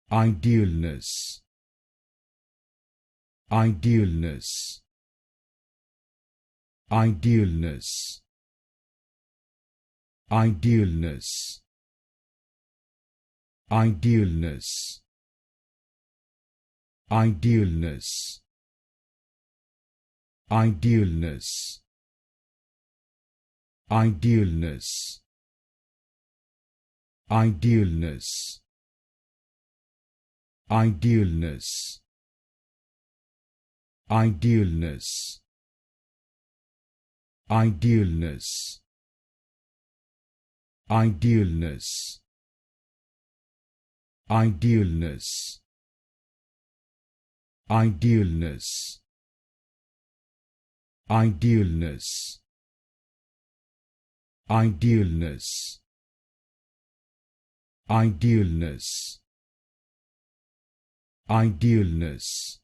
Idealness, idealness, idealness, idealness, idealness, idealness, idealness, idealness, idealness, idealness, idealness, idealness, idealness, idealness, idealness, idealness, idealness, idealness, idealness,